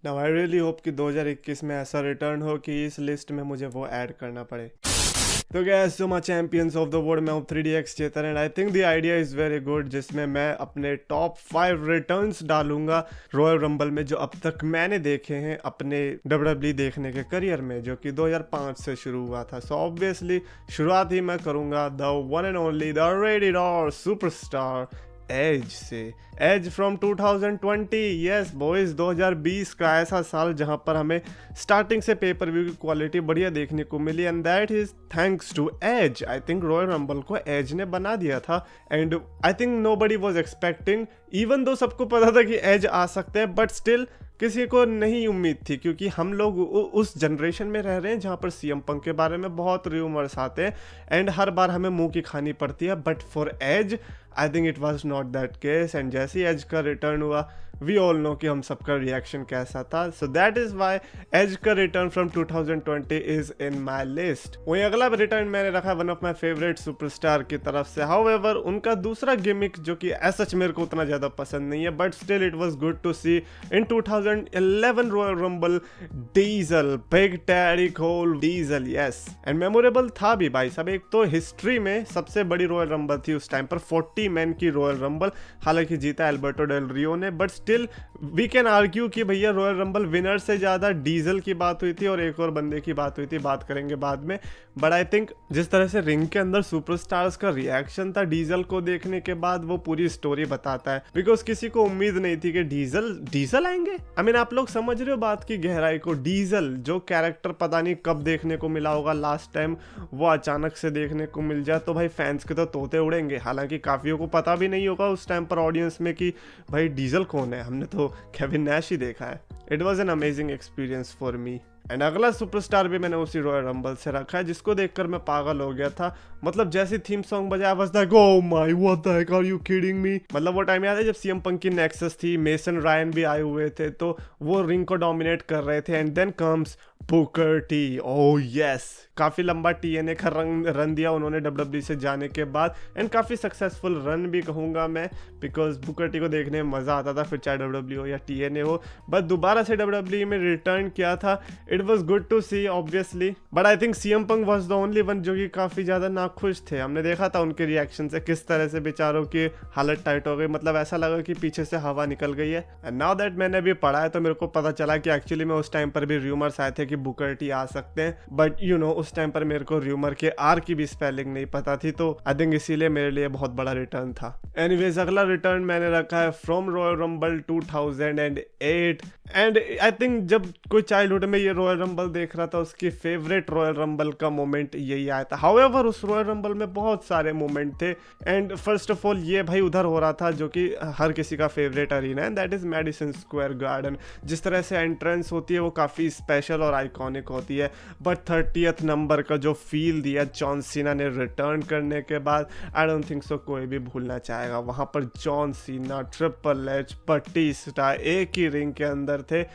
Now I really hope कि 2021 में ऐसा रिटर्न हो कि इस लिस्ट में मुझे वो ऐड करना पड़े। तो gas so my champions of the world, मैं हूँ 3DX Chetan and I think the idea is very good, जिसमें मैं अपने टॉप 5 रिटर्न्स डालूंगा रॉयल रंबल में जो अब तक मैंने देखे हैं अपने WWE देखने के करियर में, जो कि 2005 से शुरू हुआ था। सो ऑब्वियसली शुरुआत ही मैं करूंगा the one and only the rated R superstar Edge से। एज फ्रॉम 2020, यस बॉयज, 2020 का ऐसा साल जहां पर हमें स्टार्टिंग से पेपर व्यू की क्वालिटी बढ़िया देखने को मिली and that is thanks to Edge. I think Royal Rumble को एज ने बना दिया था and I think nobody was expecting, even though सबको पता था कि एज आ सकते हैं, बट स्टिल किसी को नहीं उम्मीद थी, क्योंकि हम लोग उस जनरेशन में रह रहे हैं जहाँ पर CM पंक के बारे में बहुत रूमर्स आते हैं एंड हर बार हमें मुंह की खानी पड़ती है। But for Edge I think it was not that case and जैसे ही एज का रिटर्न हुआ वी ऑल नो कि हम सबका रिएक्शन कैसा था। So that is why Edge का return from 2020 is in my list. वही अगला रिटर्न मैंने रखा one of my favourite superstar की तरफ से। हाउएवर उनका दूसरा गिमिक जो कि सच मेरे को उतना ज़्यादा पसंद नहीं है, but still it was good to see in 2011 Royal Rumble, Diesel, Big Daddy Cool Diesel, yes and memorable था भी भाई साहब। एक तो हिस्ट्री में सबसे बड़ी रॉयल रंबल थी उस टाइम पर, 40 मैन की रॉयल रंबल, हालांकि जीता एल्बर्टो डेल रियो ने, but still we can argue कि भैया रॉयल रंबल विनर से ज़्यादा डीजल की बात हुई थी और एक और बंदे की बात हुई थी, बात करेंगे बाद में। बट आई थिंक जिस तरह से रिंग के अंदर सुपरस्टार्स का रिएक्शन था डीजल को देखने के बाद, वो पूरी स्टोरी बताता है, बिकॉज किसी को उम्मीद नहीं थी कि डीजल आएंगे। आई मीन आप लोग समझ रहे हो बात की गहराई को। डीजल जो कैरेक्टर पता नहीं कब देखने को मिला होगा लास्ट टाइम, वो अचानक से देखने को मिल जाए तो भाई फैंस के तो तोते उड़ेंगे। हालांकि काफियों को पता भी नहीं होगा उस टाइम पर ऑडियंस में कि भाई डीजल कौन है, हमने तो केविन नैश ही देखा है। It was an amazing experience for me. And अगला सुपरस्टार भी मैंने उसी रॉयल रंबल से रखा है, जिसको देखकर मैं पागल हो गया था। मतलब जैसे थीम सॉन्ग बजाया बस like oh my what the heck are you kidding me. मतलब वो टाइम याद है जब CM पंक की नेक्सस थी, मेसन रायन भी आए हुए थे, तो वो रिंग को डोमिनेट कर रहे थे and then comes Booker T. Oh yes, काफ़ी लंबा TNA का रन दिया उन्होंने WWE से जाने के बाद एंड काफ़ी सक्सेसफुल रन भी कहूँगा मैं, बिकॉज बुकर टी को देखने में मज़ा आता था, फिर चाहे WWE हो या TNA हो। बट दोबारा से WWE में रिटर्न किया था, it was good to see obviously. But I think CM Punk was the only one जो कि काफ़ी ज़्यादा नाखुश थे। हमने देखा था उनके रिएक्शन से किस तरह से बेचारों की हालत टाइट हो गई, मतलब ऐसा लगा कि पीछे से हवा निकल गई है। एंड नाउ दैट मैंने भी पढ़ा है तो मेरे को पता चला कि एक्चुअली में उस टाइम पर भी रूमर्स आए थे कि बुकर टी आ सकते हैं, बट यू नो उस टाइम पर मेरे को रूमर के R की भी स्पेलिंग नहीं पता थी, तो आई थिंक इसीलिए मेरे लिए बहुत बड़ा रिटर्न था। एनीवेज अगला रिटर्न मैंने रखा है from royal rumble 2008 and I think जब कोई चाइल्डहुड में ये रॉयल रंबल देख रहा था उसकी फेवरेट रॉयल रंबल का मोमेंट यही आया था। हाउएवर उस रॉयल रंबल में बहुत सारे मोमेंट थे एंड फर्स्ट ऑफ ऑल ये भाई उधर हो रहा था जो कि हर किसी का फेवरेट अरीना है, that is Madison Square garden. जिस तरह से एंट्रेंस होती है वो काफ़ी स्पेशल और आइकॉनिक होती है, बट 30th नंबर का जो फील दिया जॉन सीना ने रिटर्न करने के बाद, आई डोंट थिंक सो कोई भी भूलना चाहेगा। वहाँ पर John Cena, triple H, Batista एक ही रिंग के अंदर थे।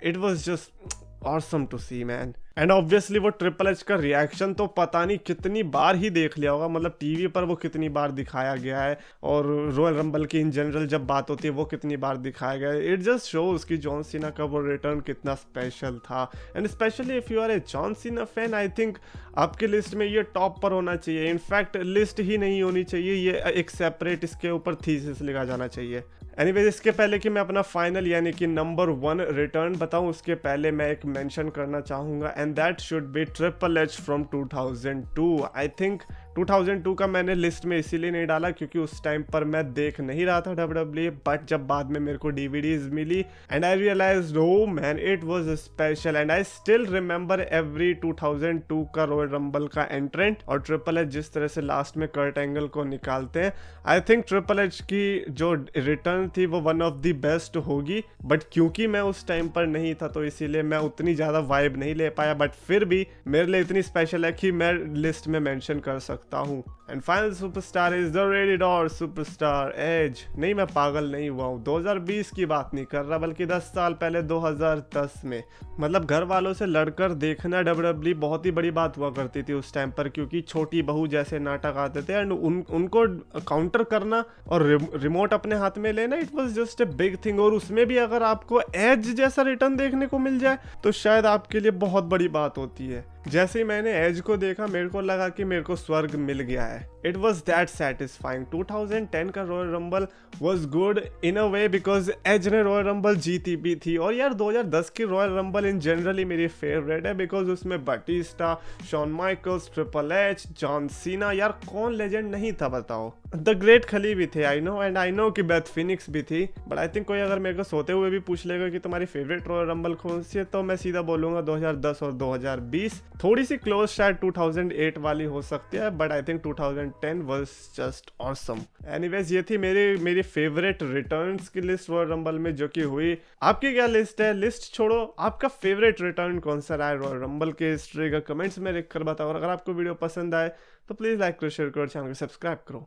It was just awesome to see man. And obviously वो ट्रिपल एच का रिएक्शन तो पता नहीं कितनी बार ही देख लिया होगा, मतलब टीवी पर वो कितनी बार दिखाया गया है और रॉयल रंबल की इन जनरल जब बात होती है वो कितनी बार दिखाया गया है। इट जस्ट शोज कि जॉन सीना का वो रिटर्न कितना स्पेशल था and specially if you are a John Cena fan, I think आपकी लिस्ट में ये टॉप पर होना चाहिए। इनफैक्ट लिस्ट ही नहीं होनी चाहिए, ये एक सेपरेट इसके ऊपर थीसिस लिखा जाना चाहिए। एनीवेज इसके पहले कि मैं अपना फाइनल यानी कि नंबर 1 रिटर्न बताऊं, उसके पहले मैं एक मेंशन करना चाहूँगा and that should be triple H from 2002। I think 2002 का मैंने लिस्ट में इसीलिए नहीं डाला क्योंकि उस टाइम पर मैं देख नहीं रहा था WWE, बट जब बाद में मेरे को DVDs मिली and I realised oh man it was special and I still remember every 2002 का रॉयल रंबल का एंट्रेंट और ट्रिपल एच जिस तरह से लास्ट में कर्ट एंगल को निकालते हैं। आई थिंक ट्रिपल एच की जो रिटर्न थी वो वन ऑफ द बेस्ट होगी, बट क्योंकि मैं उस टाइम पर नहीं था तो इसीलिए मैं उतनी ज़्यादा वाइब नहीं ले पाया, बट फिर भी मेरे लिए इतनी स्पेशल है कि मैं लिस्ट में मेंशन कर सकता सकता हूँ। And final superstar is the rated R superstar Edge. नहीं, मैं पागल नहीं हुआ हूँ, 2020 की बात नहीं कर रहा, बल्कि 10 साल पहले 2010 में। मतलब घर वालों से लड़कर देखना WWE बहुत ही बड़ी बात हुआ करती थी उस टाइम पर, क्योंकि छोटी बहू जैसे नाटक आते थे एंड उनको काउंटर करना और रिमोट अपने हाथ में लेना, it was just a big thing. और उसमें भी अगर आपको एज जैसा रिटर्न देखने को मिल जाए तो शायद आपके लिए बहुत बड़ी बात होती है। जैसे ही मैंने एज को देखा मेरे को लगा कि मेरे को स्वर्ग मिल गया है। It was that satisfying. 2010 का Royal Rumble was good in a way because Edge ने रॉयल रंबल जीती भी थी। और यार 2010 की रॉयल रंबल इन जनरली मेरी फेवरेट है बिकॉज उसमें Batista, Shawn Michaels, Triple H, John Cena, यार कौन लेजेंड नहीं था बताओ। द ग्रेट खली भी थे, I know, and I know कि बेथ फिनिक्स भी थी। बट आई थिंक कोई अगर मेरे को सोते हुए भी पूछ लेगा कि तुम्हारी फेवरेट रॉयल रंबल कौन सी है, तो मैं सीधा बोलूंगा 2010 और 2020। थोड़ी सी क्लोज शायद 2008 वाली हो सकती है, but I think 2010 was just awesome. Anyways, ये थी मेरी फेवरेट रिटर्न्स की लिस्ट रॉयल रंबल में जो कि हुई। आपकी क्या लिस्ट है? लिस्ट छोड़ो, आपका फेवरेट रिटर्न कौन सा रहा है रॉयल रंबल के हिस्ट्री का? कमेंट्स में लिख कर बताओ। और अगर आपको वीडियो पसंद आए तो प्लीज लाइक करो, शेयर करो, चैनल को सब्सक्राइब करो।